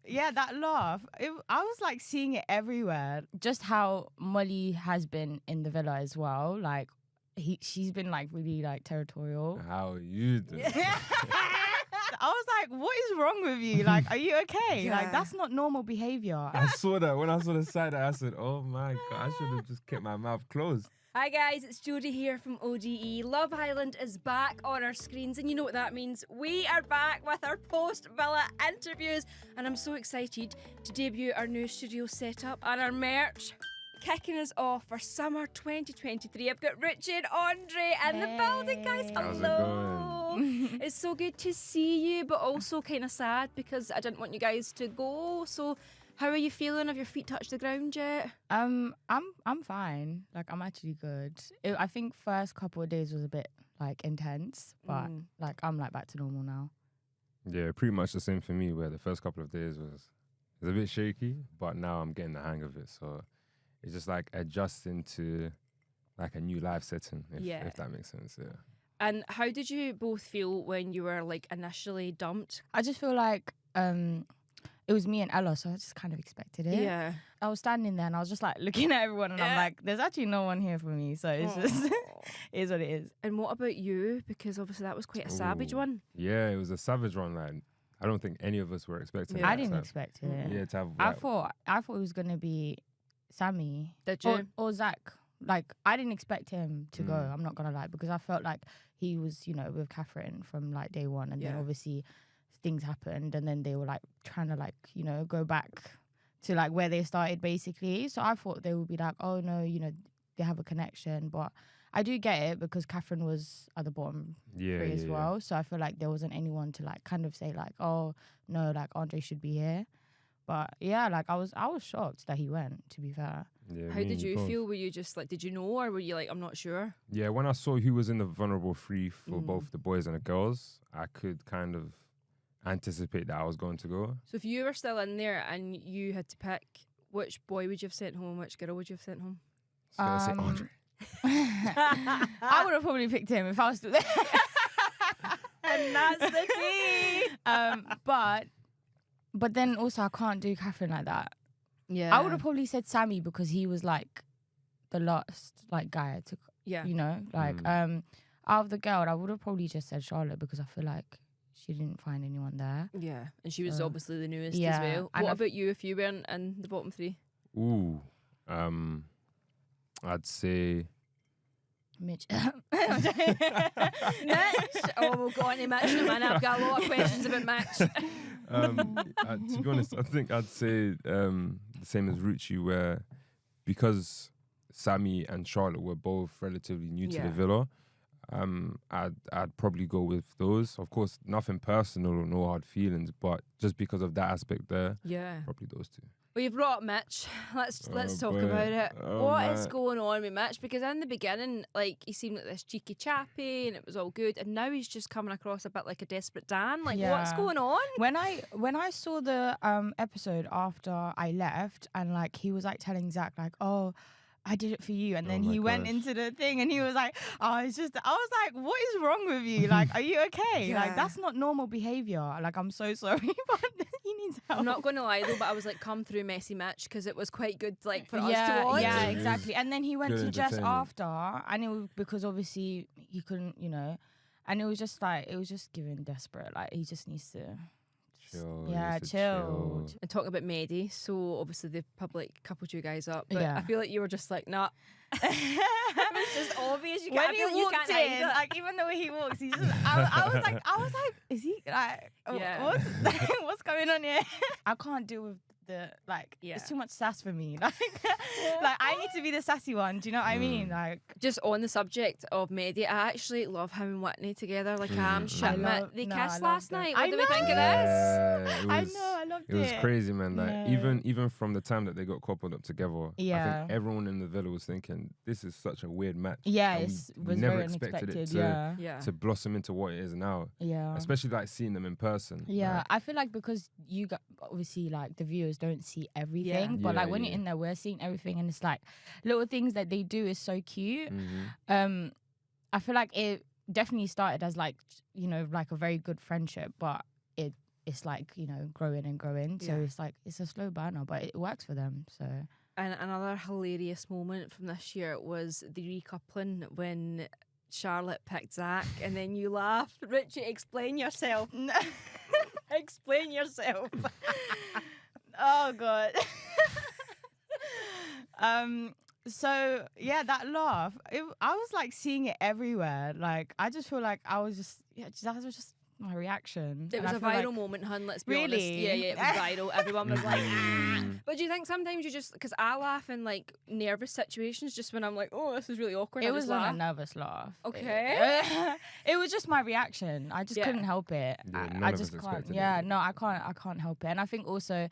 Yeah, that laugh. I was like seeing it everywhere. Just how Molly has been in the villa as well. Like she's been like really like territorial. How are you doing? I was like, what is wrong with you? Like, are you okay? Yeah. Like, that's not normal behavior. I saw that. When I saw the side, I said, oh my God, I should have just kept my mouth closed. Hi guys, it's Jodie here from ODE. Love Island is back on our screens, and you know what that means. We are back with our post-villa interviews, and I'm so excited to debut our new studio setup and our merch. Kicking us off for summer 2023, I've got Ruchee and André in the building, guys. How's it Hello. It's so good to see you, but also kind of sad because I didn't want you guys to go. So, how are you feeling? Have your feet touched the ground yet? I'm fine. Like, I'm actually good. I think first couple of days was a bit like intense, but like I'm like back to normal now. Yeah, pretty much the same for me, where the first couple of days was a bit shaky, but now I'm getting the hang of it. So it's just like adjusting to like a new life setting, if that makes sense. Yeah. And how did you both feel when you were like initially dumped? I just feel like it was me and Ella, so I just kind of expected it. Yeah. I was standing there and I was just like looking at everyone and I'm like, there's actually no one here for me. So it's just, it is what it is. And what about you? Because obviously that was quite a savage one. Yeah, it was a savage one. Like, I don't think any of us were expecting it. I didn't expect it. Yeah, to have, I like, thought it was going to be Sammy. Did you? Or Zach. Like, I didn't expect him to go, I'm not going to lie, because I felt like he was, you know, with Catherine from like day one. And then obviously things happened and then they were like trying to like, you know, go back to like where they started basically. So I thought they would be like, oh no, you know, they have a connection. But I do get it because Catherine was at the bottom three as well. So I feel like there wasn't anyone to like kind of say like, oh no, like André should be here. But yeah, like I was shocked that he went, to be fair. Yeah, How did you feel? Were you just like, did you know, or were you like, I'm not sure? Yeah, when I saw who was in the vulnerable three for both the boys and the girls, I could kind of anticipate that I was going to go. So if you were still in there and you had to pick, which boy would you have sent home, which girl would you have sent home? I was gonna say André. I would have probably picked him if I was still there. And that's the tea. But then also I can't do Catherine like that. Yeah. I would have probably said Sammy because he was like the last like guy I took. Yeah. You know, like out of the girl, I would have probably just said Charlotte because I feel like she didn't find anyone there. Yeah. And she was obviously the newest as yeah, well. and What about you if you weren't in the bottom three? Ooh, I'd say Mitch. Mitch. Oh, we'll go on to Mitch in a minute. I've got a lot of questions about Mitch. to be honest, I think I'd say the same as Ruchee, where because Sammy and Charlotte were both relatively new to the villa, I'd probably go with those. Of course, nothing personal or no hard feelings, but just because of that aspect there, probably those two. Well, you've brought up Mitch. Let's talk boy. about it. Oh, What is man. going on with Mitch? Because in the beginning, like, he seemed like this cheeky chappy and it was all good, and now he's just coming across a bit like a desperate Dan. Like, what's going on? When I saw the episode after I left and like he was like telling Zach like, oh, I did it for you, and then he went into the thing and he was like, oh, it's just, I was like, what is wrong with you? Like, are you okay? Like, that's not normal behavior. Like, I'm so sorry, but he needs help. I'm not going to lie though, but I was like, come through messy Mitch, because it was quite good, like, for us to watch. Yeah, exactly. And then he went Good to Jess entertainment. after, and it was because obviously he couldn't, you know, and it was just giving desperate. Like, he just needs to chill. And talking about Mehdi, so obviously the public coupled you guys up, but I feel like you were just like, nah. It was just obvious. You can't, When he walked in, like even the way he walks, he's just. I was like, is he like? What's going on here? I can't deal with the like. It's too much sass for me. Like, like I need to be the sassy one. Do you know what I mean? Like, just on the subject of Mehdi, I actually love him and Whitney together. Like, I'm shitting it. They kissed last night. What do we think of this? I know, I loved it. It was crazy, man. Like even from the time that they got coupled up together, I think everyone in the villa was thinking, this is such a weird match. Yeah, and it we was never very expected unexpected. it to blossom into what it is now. Yeah. Especially like seeing them in person. Yeah, like, I feel like because you got, obviously like the viewers don't see everything, but like when you're in there, we're seeing everything, and it's like little things that they do is so cute. I feel like it definitely started as like, you know, like a very good friendship, but it it's like, you know, growing and growing. So it's like, it's a slow burner, but it works for them. So. And another hilarious moment from this year was the recoupling when Charlotte picked Zach and then you laughed. Ruchee, explain yourself. Explain yourself. Oh God. So yeah, that laugh, I was like seeing it everywhere. Like I just feel like I was just, that was just my reaction. It was a viral moment, hun, let's be honest. Yeah, it was viral. Everyone was like, ah. But do you think sometimes you just, because I laugh in like nervous situations just when I'm like, oh, this is really awkward. It was not a nervous laugh. Okay. It was just my reaction. I just couldn't help it. Yeah, I just can't. Yeah, no, I can't help it. And I think also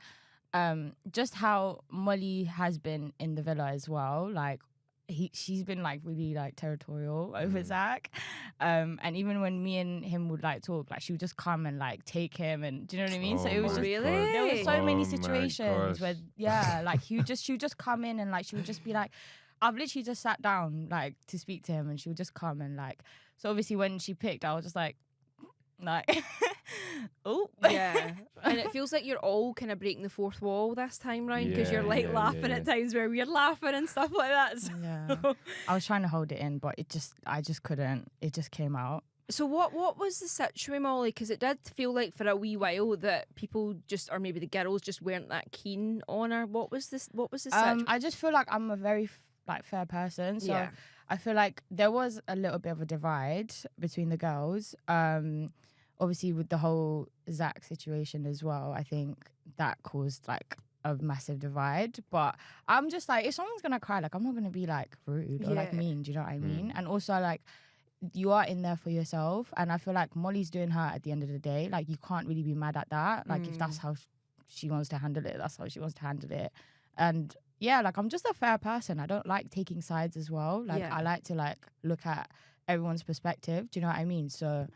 just how Molly has been in the villa as well. Like she's been like really like territorial over Zach, and even when me and him would like talk, like she would just come and like take him, and do you know what I mean? So it was just really, there were so many situations where like she would just come in and like she would just be like, I've literally just sat down like to speak to him, and she would just come and like, so obviously when she picked, I was just like oh yeah. And it feels like you're all kind of breaking the fourth wall this time round, because you're like laughing at times where we're laughing and stuff like that. So. Yeah, I was trying to hold it in, but I just couldn't. It just came out. So what was the situation, Molly? Because it did feel like for a wee while that people just, or maybe the girls just weren't that keen on her. What was the situation? I just feel like I'm a very like fair person, so I feel like there was a little bit of a divide between the girls. Obviously with the whole Zach situation as well, I think that caused like a massive divide. But I'm just like, if someone's gonna cry, like I'm not gonna be like rude or like mean, do you know what I mean? And also like, you are in there for yourself, and I feel like Molly's doing her at the end of the day. Like you can't really be mad at that. Like if that's how she wants to handle it, that's how she wants to handle it. And yeah, like I'm just a fair person. I don't like taking sides as well. Like I like to like look at everyone's perspective. Do you know what I mean? So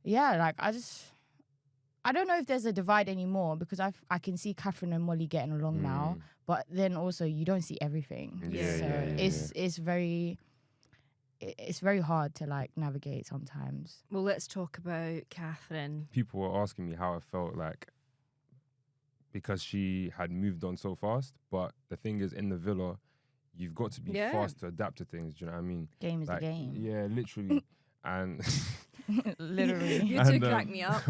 yeah, like I don't know if there's a divide anymore, because I can see Catherine and Molly getting along now, but then also you don't see everything. It's very hard to like navigate sometimes. Well, let's talk about Catherine. People were asking me how I felt like, because she had moved on so fast, but the thing is, in the villa, you've got to be fast to adapt to things. Do you know what I mean? Game is like, the game. Yeah, literally. And literally, you two crack me up.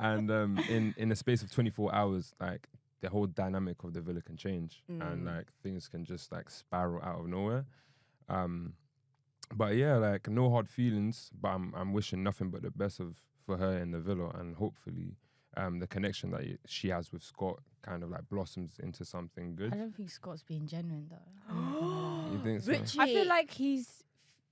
And in a space of 24 hours, like the whole dynamic of the villa can change, and like things can just like spiral out of nowhere. But yeah, like no hard feelings. But I'm wishing nothing but the best for her in the villa, and hopefully, the connection that she has with Scott kind of like blossoms into something good. I don't think Scott's being genuine though. You think so? Ruchee. I feel like he's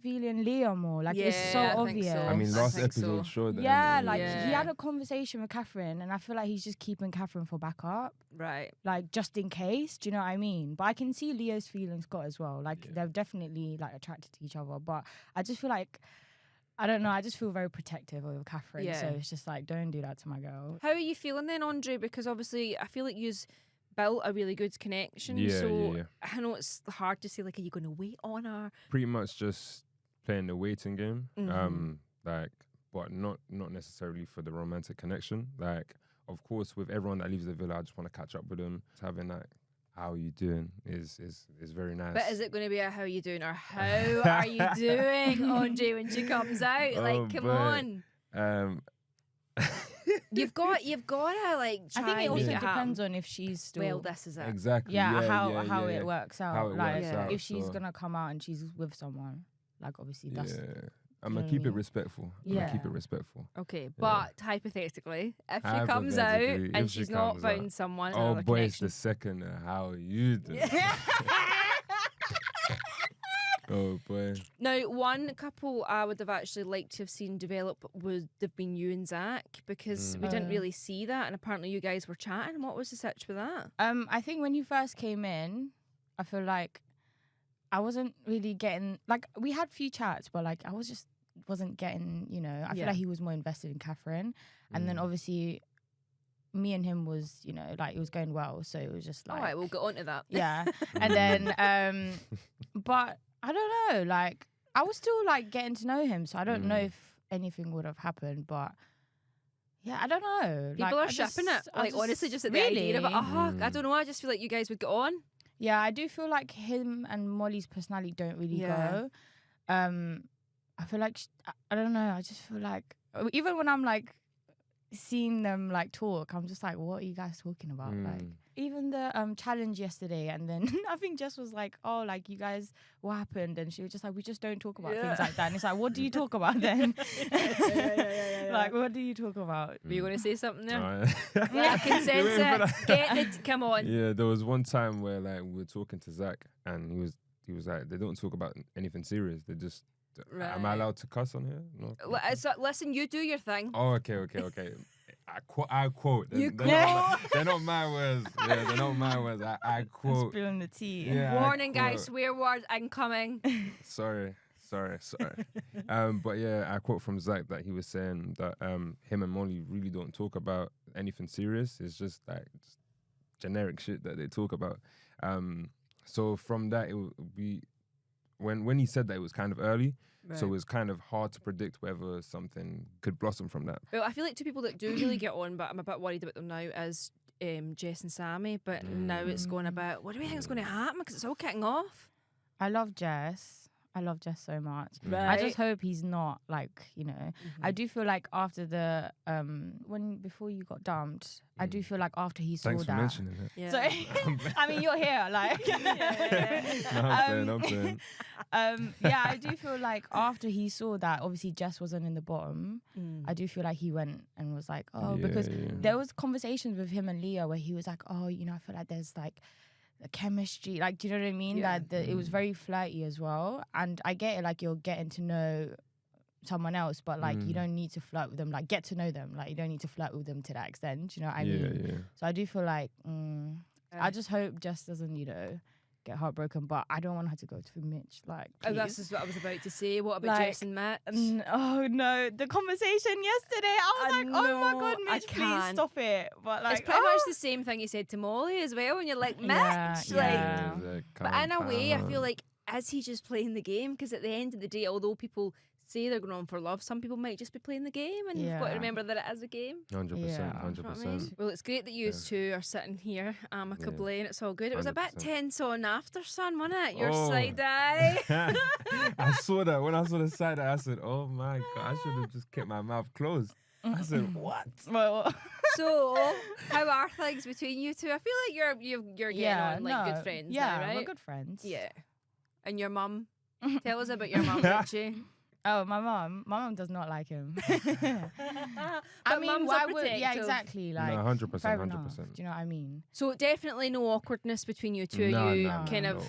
feeling Leah more. Like it's so obvious. So. I mean, last episode showed that. Yeah, like he had a conversation with Catherine, and I feel like he's just keeping Catherine for backup. Right. Like just in case. Do you know what I mean? But I can see Leah's feeling Scott as well. Like they're definitely like attracted to each other. But I just feel like, I don't know, I just feel very protective of Catherine. Yeah. So it's just like, don't do that to my girl. How are you feeling then, André? Because obviously I feel like you've built a really good connection. I know it's hard to say, like, are you going to wait on her? Pretty much just playing the waiting game. Like, but not necessarily for the romantic connection. Like, of course, with everyone that leaves the villa, I just want to catch up with them. Having that, how you doing is very nice. But is it going to be a how you doing, or how are you doing, André, when she comes out? Like, come on. You've got to like try. I think it also and depends on if she's still. Well, this is it. Exactly. How it works out. How it like works out, if she's so. gonna come out and she's with someone, like obviously that's. I'm gonna keep it respectful. Okay, but hypothetically, if she comes out and she's not found someone, oh boy, connection. it's the second. How are you doing? Oh boy. Now, one couple I would have actually liked to have seen develop would have been you and Zach, because we didn't really see that, and apparently you guys were chatting. What was the situation with that? I think when you first came in, I feel like I wasn't really getting, like, we had a few chats, but like I wasn't getting, you know, I feel like he was more invested in Catherine, and then obviously me and him was, you know, like it was going well, so it was just like, all right, we'll get on to that. Yeah. And then but I don't know, like I was still like getting to know him, so I don't know if anything would have happened, but Yeah, I don't know. People are shipping it. Like, honestly, just at the idea of it. I don't know. I just feel like you guys would get on. Yeah, I do feel like him and Molly's personality don't really go. I feel like I don't know. I just feel like even when I'm like seeing them like talk, I'm just like, what are you guys talking about? Like even the challenge yesterday, and then I think Jess was like, oh, like you guys, what happened? And she was just like, we just don't talk about things like that. And it's like, what do you talk about then? Like, what do you talk about? Were you going to say something there? Yeah, I can sense it. Come on. Yeah, there was one time where like we were talking to Zach, and he was like, they don't talk about anything serious. They just. Right. Am I allowed to cuss on here? No. So, listen, you do your thing. Oh, okay. I quote. You quote. They're not my words. Yeah, they're not my words. I quote. Spilling the tea. Yeah, warning, guys, swear words incoming. Sorry. But yeah, I quote from Zach that he was saying that him and Molly really don't talk about anything serious. It's just like generic shit that they talk about. So from that, when he said that, it was kind of early. Right. So it was kind of hard to predict whether something could blossom from that. Well, I feel like two people that do really get on, but I'm a bit worried about them now, is Jess and Sammy. But now it's going about, what do we think is going to happen? Because it's all kicking off. I love Jess so much. Right. I just hope he's not like, I do feel like after the before you got dumped, I do feel like after he saw Thanks that. for mentioning it. Yeah. So I mean, you're here, like. I'm playing. Yeah, I do feel like after he saw that, obviously Jess wasn't in the bottom. I do feel like he went and was like, because there was conversations with him and Leah where he was like, I feel like there's like the chemistry, like, do you know what I mean? Yeah. That it was very flirty as well. And I get it, like you're getting to know someone else, but like you don't need to flirt with them, like get to know them, like you don't need to flirt with them to that extent, do you know what I mean? Yeah. So I do feel like I just hope Jess doesn't get heartbroken, but I don't want her to go through Mitch, like that's just what I was about to say. What about Jess and Mitch? Oh no, the conversation yesterday, I was like, oh my god, Mitch, please stop it. But like, it's pretty much the same thing you said to Molly as well, and you're like, Mitch, but in a way I feel like, is he just playing the game? Because at the end of the day, although people say they're going on for love, some people might just be playing the game, and you've got to remember that it is a game. 100%. Well, it's great that you two are sitting here amicably, and it's all good. It was 100%. A bit tense on after, son, wasn't it? Your side eye. I saw that. When I saw the side eye, I said, oh my God, I should have just kept my mouth closed. I said, what? Well, so, how are things between you two? I feel like you're getting on like good friends now, right? We're good friends. Yeah. And your mum? Tell us about your mum, Ruchee. Oh, my mum does not like him. I mean, why would? Yeah, exactly. Like, no, 100%, 100%. Do you know what I mean? So definitely no awkwardness between you two. No, are you no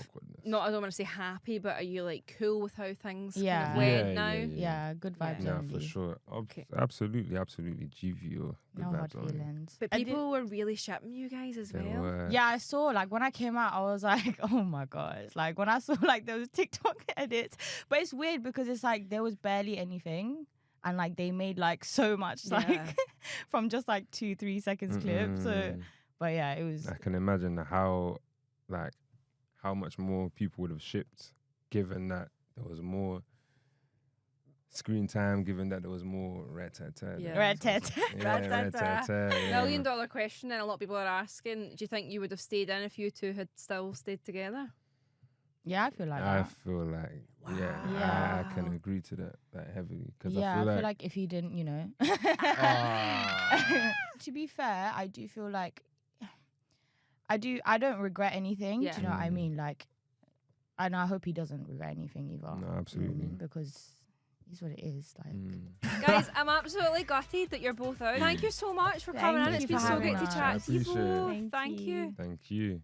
not? I don't want to say happy, but are you like cool with how things kind Yeah. of went now? Yeah, good vibes. Yeah, only. for sure. Okay. Absolutely. GVO. Good No hard vibes only. feelings. But people were really shipping you guys as well. Yeah, I saw, like, when I came out, I was like, oh my God. Like, when I saw, like, those TikTok edits. But it's weird because it's like there was barely anything. And, like, they made, like, so much, like, from just, like, 2-3 seconds clip. So, but yeah, it was. I can imagine how much more people would have shipped, given that there was more screen time, given that there was more rat-tat-tat. Rat-tat-tat. $1 million question, and a lot of people are asking, do you think you would have stayed in if you two had still stayed together? Yeah, I feel like I that. feel like, I can agree to that heavily. Cause I feel like if you didn't, To be fair, I do feel like I don't regret anything. Yeah. Do you know what I mean? Like, and I hope he doesn't regret anything either. No, absolutely. Because it's what it is. Like, guys, I'm absolutely gutted that you're both out. Thank you so much for coming in. It's been so great to chat to you both. Thank you. Thank you.